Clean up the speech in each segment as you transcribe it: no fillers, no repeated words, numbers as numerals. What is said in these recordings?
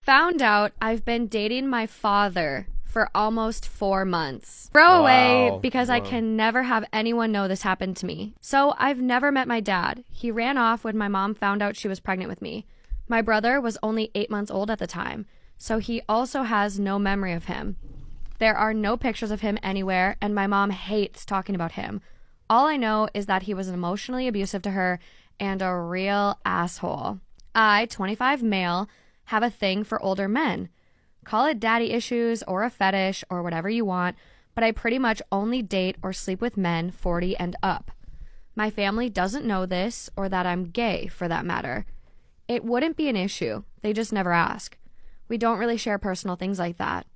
Found out I've been dating my father for almost 4 months. Throw away because I can never have anyone know this happened to me. So I've never met my dad. He ran off when my mom found out she was pregnant with me. My brother was only 8 months old at the time, so he also has no memory of him. There are no pictures of him anywhere, and my mom hates talking about him. All I know is that he was emotionally abusive to her and a real asshole. I, 25 male, have a thing for older men. Call it daddy issues or a fetish or whatever you want, but I pretty much only date or sleep with men 40 and up. My family doesn't know this or that I'm gay, for that matter. It wouldn't be an issue. They just never ask. We don't really share personal things like that.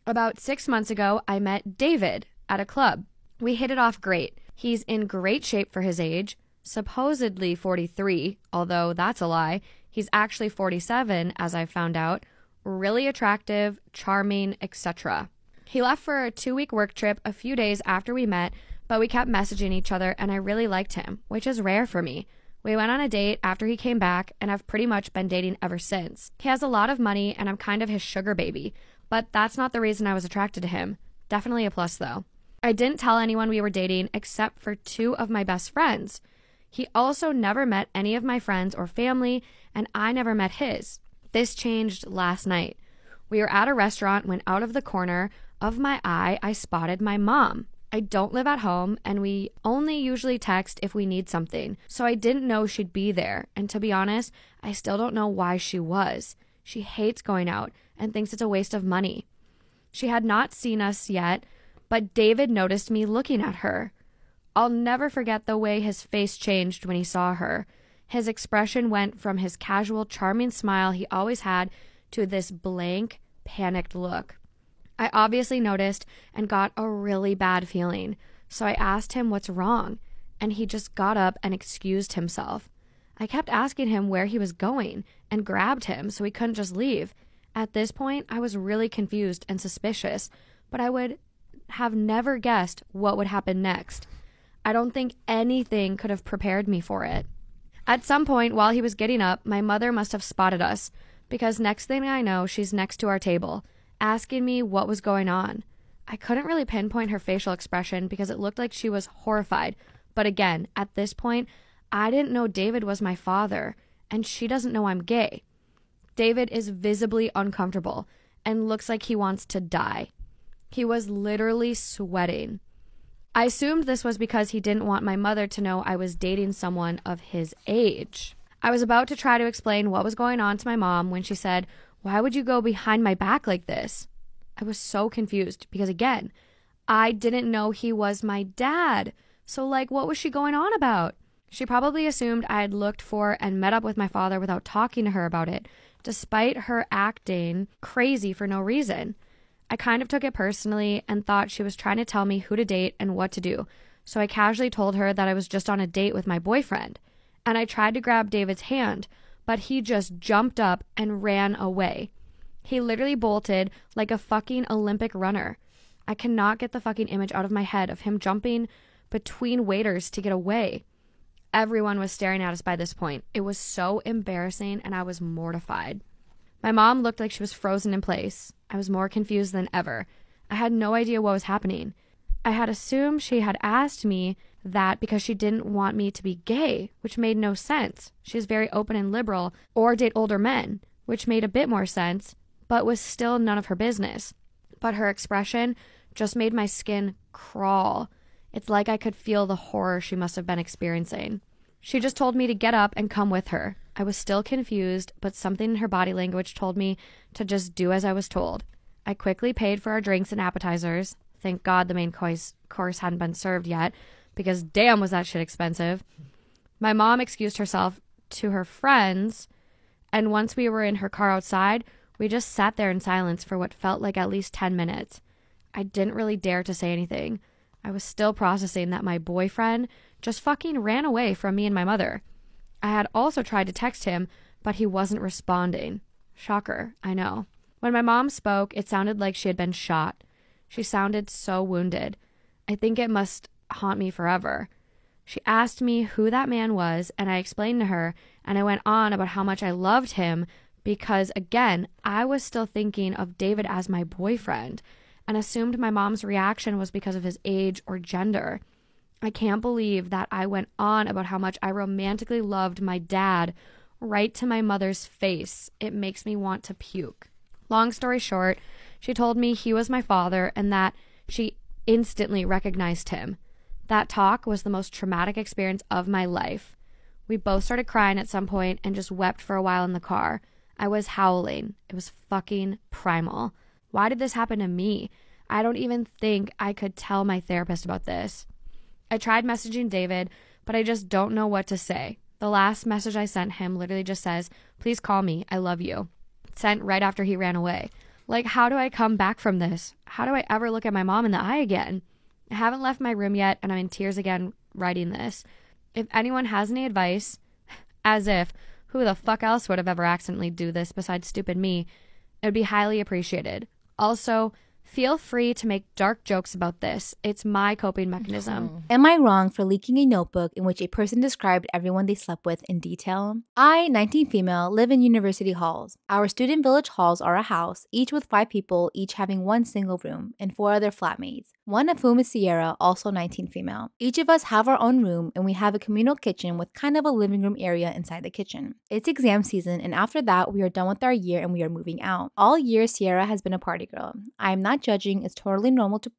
About 6 months ago, I met David at a club. We hit it off great. He's in great shape for his age, supposedly 43, although that's a lie. He's actually 47, as I found out. Really attractive, charming, etc. He left for a 2-week work trip a few days after we met, but we kept messaging each other and I really liked him, which is rare for me. We went on a date after he came back and I've pretty much been dating ever since. He has a lot of money and I'm kind of his sugar baby, but that's not the reason I was attracted to him. Definitely a plus though. I didn't tell anyone we were dating except for 2 of my best friends. He also never met any of my friends or family, and I never met his. This changed last night. We were at a restaurant when out of the corner of my eye, I spotted my mom. I don't live at home, and we only usually text if we need something, so I didn't know she'd be there, and to be honest, I still don't know why she was. She hates going out and thinks it's a waste of money. She had not seen us yet, but David noticed me looking at her. I'll never forget the way his face changed when he saw her. His expression went from his casual, charming smile he always had to this blank, panicked look. I obviously noticed and got a really bad feeling, so I asked him what's wrong, and he just got up and excused himself. I kept asking him where he was going and grabbed him so he couldn't just leave. At this point, I was really confused and suspicious, but I would have never guessed what would happen next. I don't think anything could have prepared me for it. At some point while he was getting up, my mother must have spotted us, because next thing I know, she's next to our table, asking me what was going on. I couldn't really pinpoint her facial expression because it looked like she was horrified, but again, at this point, I didn't know David was my father, and she doesn't know I'm gay. David is visibly uncomfortable and looks like he wants to die. He was literally sweating. I assumed this was because he didn't want my mother to know I was dating someone of his age. I was about to try to explain what was going on to my mom when she said, "Why would you go behind my back like this?" I was so confused because, again, I didn't know he was my dad. So, what was she going on about? She probably assumed I had looked for and met up with my father without talking to her about it, despite her acting crazy for no reason. I kind of took it personally and thought she was trying to tell me who to date and what to do, so I casually told her that I was just on a date with my boyfriend, and I tried to grab David's hand, but he just jumped up and ran away. He literally bolted like a fucking Olympic runner. I cannot get the fucking image out of my head of him jumping between waiters to get away. Everyone was staring at us by this point. It was so embarrassing and I was mortified. My mom looked like she was frozen in place. I was more confused than ever. I had no idea what was happening. I had assumed she had asked me that because she didn't want me to be gay, which made no sense. She is very open and liberal, or date older men, which made a bit more sense, but was still none of her business. But her expression just made my skin crawl. It's like I could feel the horror she must have been experiencing. She just told me to get up and come with her. I was still confused, but something in her body language told me to just do as I was told. I quickly paid for our drinks and appetizers. Thank God the main course hadn't been served yet, because damn was that shit expensive. My mom excused herself to her friends, and once we were in her car outside, we just sat there in silence for what felt like at least 10 minutes. I didn't really dare to say anything. I was still processing that my boyfriend just fucking ran away from me and my mother. I had also tried to text him, but he wasn't responding. Shocker, I know. When my mom spoke, it sounded like she had been shot. She sounded so wounded. I think it must haunt me forever. She asked me who that man was, and I explained to her, and I went on about how much I loved him because, again, I was still thinking of David as my boyfriend and assumed my mom's reaction was because of his age or gender. I can't believe that I went on about how much I romantically loved my dad right to my mother's face. It makes me want to puke. Long story short, she told me he was my father and that she instantly recognized him. That talk was the most traumatic experience of my life. We both started crying at some point and just wept for a while in the car. I was howling. It was fucking primal. Why did this happen to me? I don't even think I could tell my therapist about this. I tried messaging David, but I just don't know what to say. The last message I sent him literally just says, "Please call me. I love you." Sent right after he ran away. Like, how do I come back from this? How do I ever look at my mom in the eye again? I haven't left my room yet, and I'm in tears again writing this. If anyone has any advice, as if, who the fuck else would have ever accidentally do this besides stupid me, it would be highly appreciated. Also, feel free to make dark jokes about this. It's my coping mechanism. Am I wrong for leaking a notebook in which a person described everyone they slept with in detail? I, 19 female, live in university halls. Our student village halls are a house, each with 5 people, each having one single room, and 4 other flatmates, one of whom is Sierra, also 19 female. Each of us have our own room, and we have a communal kitchen with kind of a living room area inside the kitchen. It's exam season, and after that, we are done with our year and we are moving out. All year, Sierra has been a party girl. I am not judging. It's totally normal to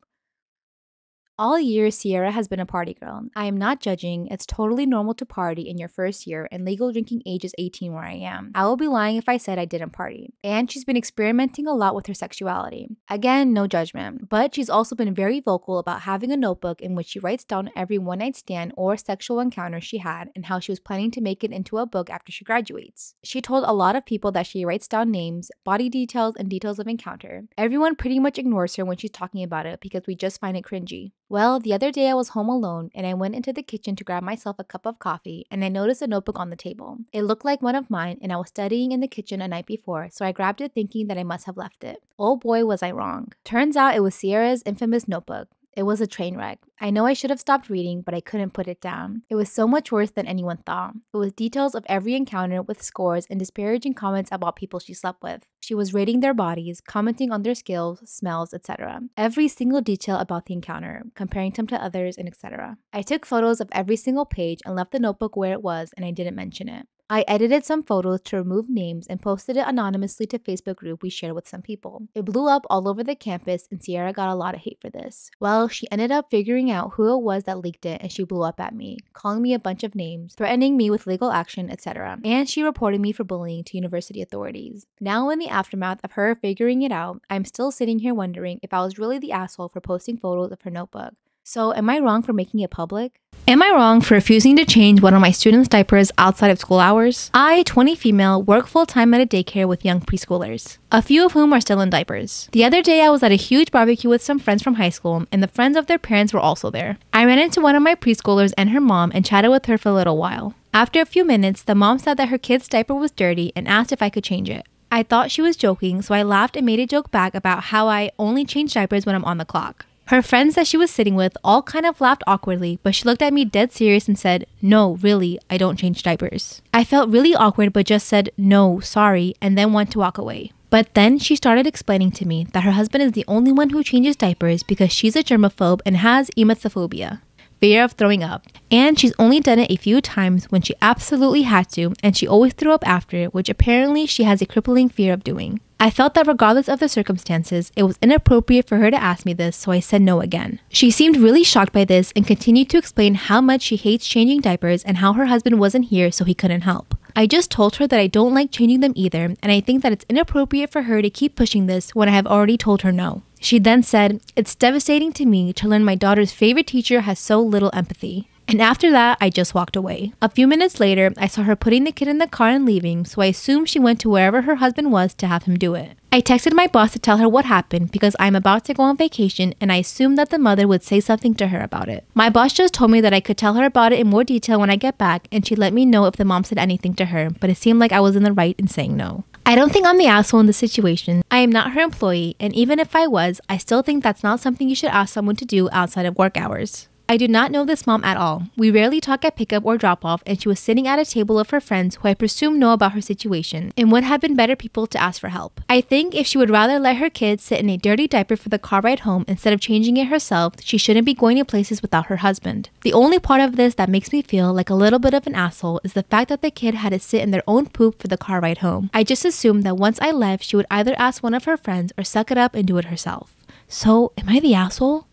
All year, Sierra has been a party girl. I am not judging. It's totally normal to party in your first year, and legal drinking age is 18 where I am. I will be lying if I said I didn't party. And she's been experimenting a lot with her sexuality. Again, no judgment. But she's also been very vocal about having a notebook in which she writes down every one-night stand or sexual encounter she had and how she was planning to make it into a book after she graduates. She told a lot of people that she writes down names, body details, and details of encounter. Everyone pretty much ignores her when she's talking about it because we just find it cringy. Well, the other day I was home alone and I went into the kitchen to grab myself a cup of coffee and I noticed a notebook on the table. It looked like one of mine and I was studying in the kitchen a night before, so I grabbed it thinking that I must have left it. Oh boy, was I wrong. Turns out it was Sierra's infamous notebook. It was a train wreck. I know I should have stopped reading, but I couldn't put it down. It was so much worse than anyone thought. It was details of every encounter with scores and disparaging comments about people she slept with. She was rating their bodies, commenting on their skills, smells, etc. Every single detail about the encounter, comparing them to others, and etc. I took photos of every single page and left the notebook where it was, and I didn't mention it. I edited some photos to remove names and posted it anonymously to a Facebook group we shared with some people. It blew up all over the campus and Sierra got a lot of hate for this. Well, she ended up figuring out who it was that leaked it and she blew up at me, calling me a bunch of names, threatening me with legal action, etc. And she reported me for bullying to university authorities. Now in the aftermath of her figuring it out, I'm still sitting here wondering if I was really the asshole for posting photos of her notebook. So am I wrong for making it public? Am I wrong for refusing to change one of my students' diapers outside of school hours? I, 20 female, work full-time at a daycare with young preschoolers, a few of whom are still in diapers. The other day I was at a huge barbecue with some friends from high school and the friends of their parents were also there. I ran into one of my preschoolers and her mom and chatted with her for a little while. After a few minutes, the mom said that her kid's diaper was dirty and asked if I could change it. I thought she was joking, so I laughed and made a joke back about how I only change diapers when I'm on the clock. Her friends that she was sitting with all kind of laughed awkwardly, but she looked at me dead serious and said, "No, really, I don't change diapers." I felt really awkward but just said, "No, sorry," and then went to walk away. But then she started explaining to me that her husband is the only one who changes diapers because she's a germaphobe and has emetophobia, fear of throwing up. And she's only done it a few times when she absolutely had to, and she always threw up after, which apparently she has a crippling fear of doing. I felt that regardless of the circumstances, it was inappropriate for her to ask me this, so I said no again. She seemed really shocked by this and continued to explain how much she hates changing diapers and how her husband wasn't here so he couldn't help. I just told her that I don't like changing them either, and I think that it's inappropriate for her to keep pushing this when I have already told her no. She then said, "It's devastating to me to learn my daughter's favorite teacher has so little empathy." And after that, I just walked away. A few minutes later, I saw her putting the kid in the car and leaving, so I assumed she went to wherever her husband was to have him do it. I texted my boss to tell her what happened because I'm about to go on vacation and I assumed that the mother would say something to her about it. My boss just told me that I could tell her about it in more detail when I get back and she'd let me know if the mom said anything to her, but it seemed like I was in the right in saying no. I don't think I'm the asshole in this situation. I am not her employee, and even if I was, I still think that's not something you should ask someone to do outside of work hours. I do not know this mom at all. We rarely talk at pickup or drop off, and she was sitting at a table of her friends who I presume know about her situation and would have been better people to ask for help. I think if she would rather let her kids sit in a dirty diaper for the car ride home instead of changing it herself, she shouldn't be going to places without her husband. The only part of this that makes me feel like a little bit of an asshole is the fact that the kid had to sit in their own poop for the car ride home. I just assumed that once I left, she would either ask one of her friends or suck it up and do it herself. So, am I the asshole?